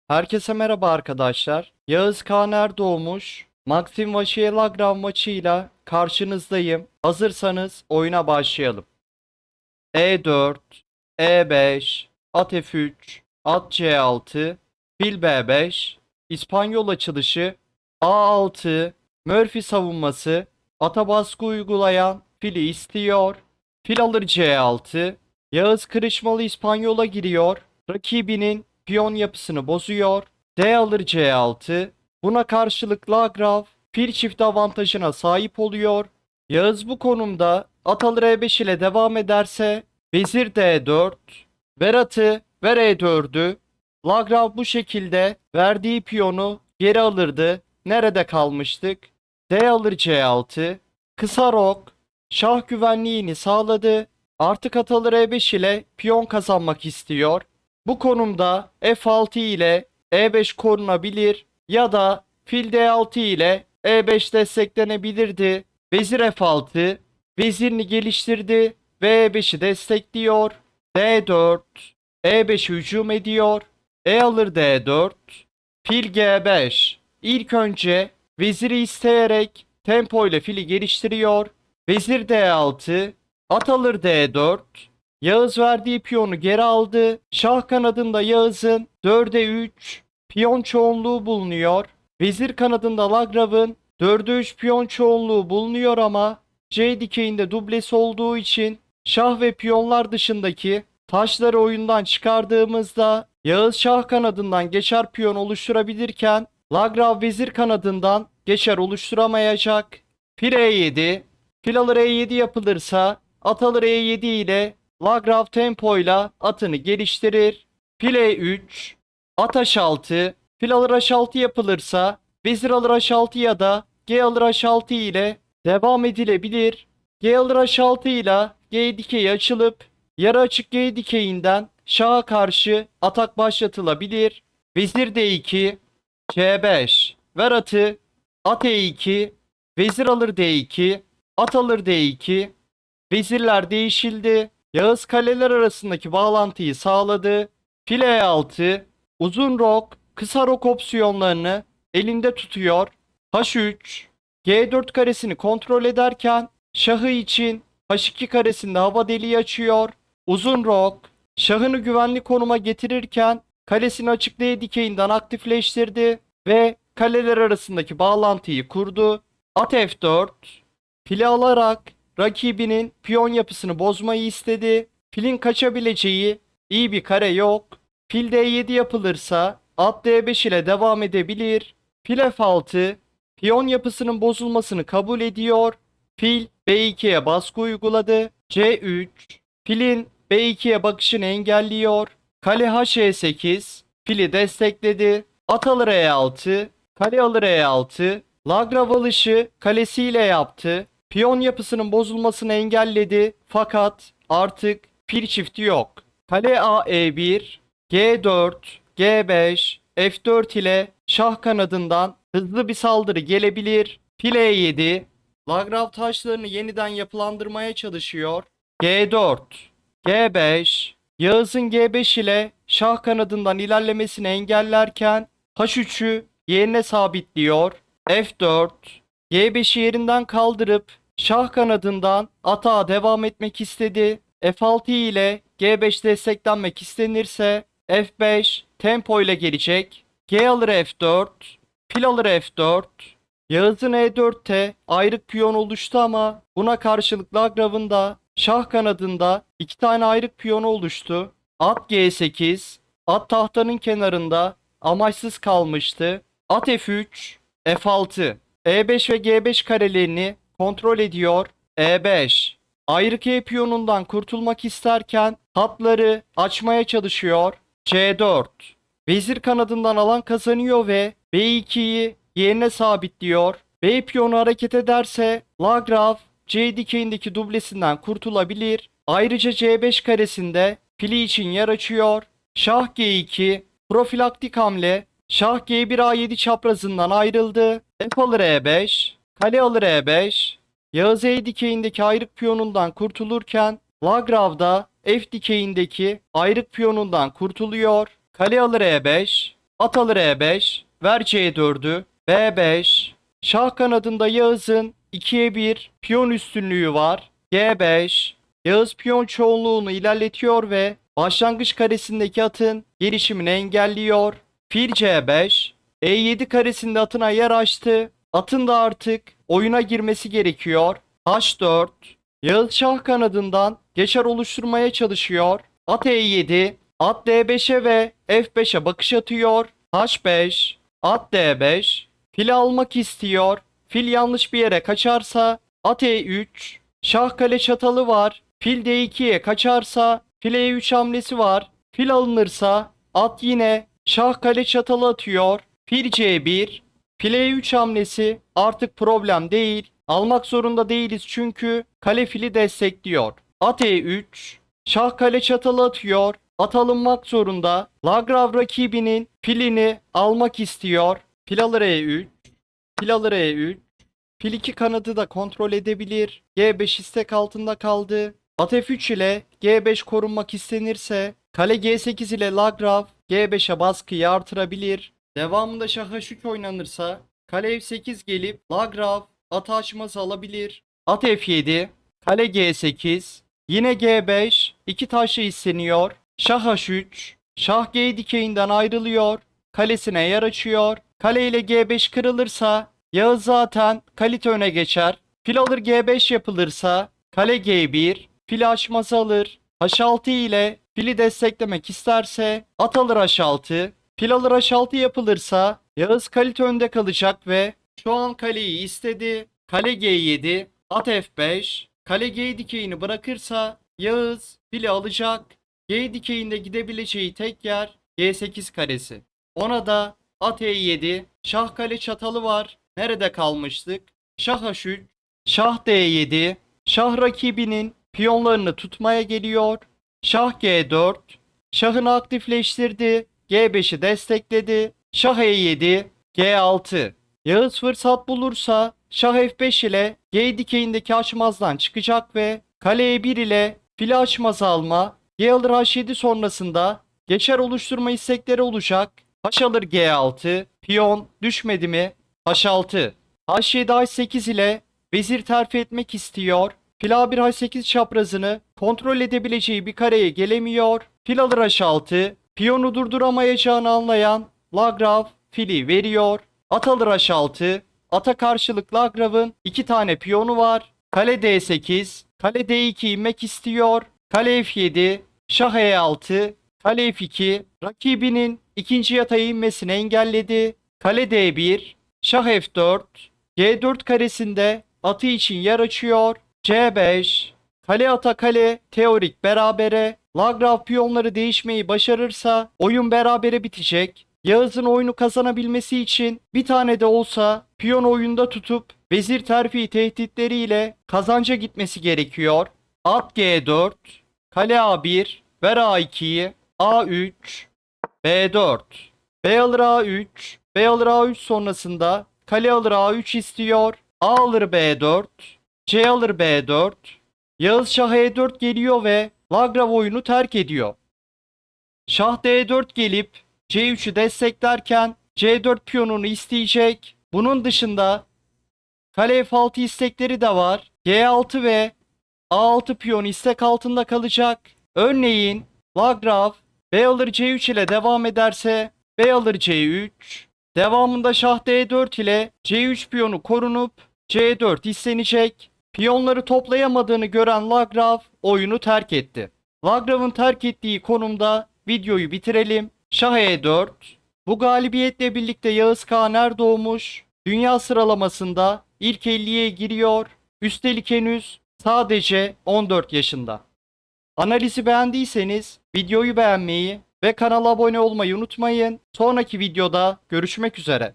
Herkese merhaba arkadaşlar. Yağız Kağaner doğmuş. Maxim Vachier-Lagrave maçıyla karşınızdayım. Hazırsanız oyuna başlayalım. E4, E5, at F3, at C6, fil B5, İspanyol açılışı, A6, Murphy savunması, ata baskı uygulayan fili istiyor, fil alır C6, Yağız kırışmalı İspanyol'a giriyor, rakibinin piyon yapısını bozuyor, D alır C6, buna karşılık Lagrave fil çift avantajına sahip oluyor. Yağız bu konumda at alır E5 ile devam ederse vezir D4, ver atı, ver E4'ü. Lagrave bu şekilde verdiği piyonu geri alırdı. Nerede kalmıştık? D alır C6, kısa rok, şah güvenliğini sağladı. Artık at alır E5 ile piyon kazanmak istiyor. Bu konumda F6 ile E5 korunabilir ya da fil D6 ile E5 desteklenebilirdi. Vezir F6, vezirini geliştirdi ve E5'i destekliyor. D4, E5'e hücum ediyor. E alır D4, fil G5. İlk önce veziri isteyerek tempo ile fili geliştiriyor. Vezir D6, at alır D4. Yağız verdiği piyonu geri aldı. Şah kanadında Yağız'ın 4'e 3 piyon çoğunluğu bulunuyor. Vezir kanadında Lagrave'ın 4'e 3 piyon çoğunluğu bulunuyor ama C dikeyinde dublesi olduğu için şah ve piyonlar dışındaki taşları oyundan çıkardığımızda Yağız şah kanadından geçer piyon oluşturabilirken Lagrave vezir kanadından geçer oluşturamayacak. Fil E7, fil alır E7 yapılırsa at alır E7 ile Lagrave tempoyla atını geliştirir. Fil E3, at H6, fil alır H6 yapılırsa vezir alır H6 ya da G alır H6 ile devam edilebilir. G alır H6 ile G dikeyi açılıp yarı açık G dikeyinden şaha karşı atak başlatılabilir. Vezir D2, C5, ver atı, at E2, vezir alır D2, at alır D2, vezirler değişildi. Yağız kaleler arasındaki bağlantıyı sağladı. Fil E6, uzun rok, kısa rok opsiyonlarını elinde tutuyor. H3, G4 karesini kontrol ederken şahı için H2 karesinde hava deliği açıyor. Uzun rok, şahını güvenli konuma getirirken kalesini açık D dikeyinden aktifleştirdi ve kaleler arasındaki bağlantıyı kurdu. At F4, fili alarak rakibinin piyon yapısını bozmayı istedi. Filin kaçabileceği iyi bir kare yok. Fil D7 yapılırsa at D5 ile devam edebilir. Fil F6 piyon yapısının bozulmasını kabul ediyor. Fil B2'ye baskı uyguladı. C3 filin B2'ye bakışını engelliyor. Kale H8 fili destekledi. At alır E6, kale alır E6. Lagrave alışı kalesiyle yaptı. Piyon yapısının bozulmasını engelledi fakat artık fil çifti yok. Kale A E1, G4, G5, F4 ile şah kanadından hızlı bir saldırı gelebilir. Fil E7, Lagrave taşlarını yeniden yapılandırmaya çalışıyor. G4, G5, Yağız'ın G5 ile şah kanadından ilerlemesini engellerken H3'ü yerine sabitliyor. F4, G5'i yerinden kaldırıp şah kanadından atağa devam etmek istedi. F6 ile G5 desteklenmek istenirse F5 tempo ile gelecek. G alır F4, fil alır F4. Yağız'ın E4'te ayrık piyon oluştu ama buna karşılık Lagrave'ın da şah kanadında iki tane ayrık piyonu oluştu. At G8, at tahtanın kenarında amaçsız kalmıştı. At F3, F6, E5 ve G5 karelerini kontrol ediyor. E5, ayrık E piyonundan kurtulmak isterken hatları açmaya çalışıyor. C4, vezir kanadından alan kazanıyor ve B2'yi yerine sabitliyor. B piyonu hareket ederse Lagrave C dikeyindeki dublesinden kurtulabilir. Ayrıca C5 karesinde fili için yer açıyor. Şah G2 profilaktik hamle. Şah G1 A7 çaprazından ayrıldı. F alır E5, kale alır E5. Yağız E dikeyindeki ayrık piyonundan kurtulurken Lagrave da F dikeyindeki ayrık piyonundan kurtuluyor. Kale alır E5, At alır E5. Ver C4'ü. B5. Şah kanadında Yağız'ın 2'ye 1 piyon üstünlüğü var. G5. Yağız piyon çoğunluğunu ilerletiyor ve başlangıç karesindeki atın gelişimini engelliyor. Fil C5. E7 karesinde atına yer açtı. Atın da artık oyuna girmesi gerekiyor. H4. Yağız şah kanadından geçer oluşturmaya çalışıyor. At E7. At D5'e ve F5'e bakış atıyor. H5. At D5. Fil almak istiyor. Fil yanlış bir yere kaçarsa at E3. Şah kale çatalı var. Fil D2'ye kaçarsa fil E3 hamlesi var. Fil alınırsa at yine şah kale çatalı atıyor. Fil C1. Fil E3 hamlesi artık problem değil. Almak zorunda değiliz çünkü kale fili destekliyor. At E3. Şah kale çatalı atıyor. At alınmak zorunda. Lagrav rakibinin filini almak istiyor. Fil alır E3. Fil alır E3. Fil 2 kanadı da kontrol edebilir. G5 istek altında kaldı. At F3 ile G5 korunmak istenirse kale G8 ile Lagrav G5'e baskıyı artırabilir. Devamında şah H3 oynanırsa kale F8 gelip Lagrav atı açması alabilir. At F7, kale G8, yine G5, iki taşı isteniyor. Şah H3, şah G dikeyinden ayrılıyor. Kalesine yer açıyor. Kale ile G5 kırılırsa Yağız zaten kalite öne geçer. Fil alır G5 yapılırsa kale G1, fil açması alır. H6 ile fili desteklemek isterse at alır H6. Fil alır H6 yapılırsa Yağız kalite önde kalacak ve şu an kaleyi istedi. Kale G7, at F5. Kale G dikeyini bırakırsa Yağız fili alacak. G dikeyinde gidebileceği tek yer G8 karesi. Ona da at E7, şah kale çatalı var. Nerede kalmıştık? Şah H3, şah D7, şah rakibinin piyonlarını tutmaya geliyor. Şah G4, şahını aktifleştirdi. G5'i destekledi. Şah E7, G6. Yağız fırsat bulursa şah F5 ile G dikeyindeki açmazdan çıkacak ve kale E1 ile fili açmaz alma, G alır H7 sonrasında geçer oluşturma istekleri olacak. H alır G6, piyon düşmedi mi? H6. H7 H8 ile vezir terfi etmek istiyor. Fil A1 H8 çaprazını kontrol edebileceği bir kareye gelemiyor. Fil alır H6. Piyonu durduramayacağını anlayan Lagrav fili veriyor. At alır H6. Ata karşılık Lagrav'ın iki tane piyonu var. Kale D8. Kale D2 inmek istiyor. Kale F7. Şah E6. Kale F2. Rakibinin ikinci yataya inmesini engelledi. Kale D1. Şah F4, G4 karesinde atı için yer açıyor. C5, kale ata kale teorik berabere. Lagrav piyonları değişmeyi başarırsa oyun berabere bitecek. Yağız'ın oyunu kazanabilmesi için bir tane de olsa piyon oyunda tutup vezir terfi tehditleriyle kazanca gitmesi gerekiyor. At G4, kale A1, ver A2'yi, A3, B4, B alır A3, B alır A3 sonrasında kale alır A3 istiyor. A alır B4. C alır B4. Yağız şah E4 geliyor ve Lagrav oyunu terk ediyor. Şah D4 gelip C3'ü desteklerken C4 piyonunu isteyecek. Bunun dışında kale F6 istekleri de var. G6 ve A6 piyon istek altında kalacak. Örneğin Lagrav B alır C3 ile devam ederse B alır C3. Devamında şah D4 ile C3 piyonu korunup C4 istenecek. Piyonları toplayamadığını gören Lagrav oyunu terk etti. Lagrav'ın terk ettiği konumda videoyu bitirelim. Şah E4. Bu galibiyetle birlikte Yağız Kağaner doğmuş. Dünya sıralamasında ilk 50'ye giriyor. Üstelik henüz sadece 14 yaşında. Analizi beğendiyseniz videoyu beğenmeyi ve kanala abone olmayı unutmayın. Sonraki videoda görüşmek üzere.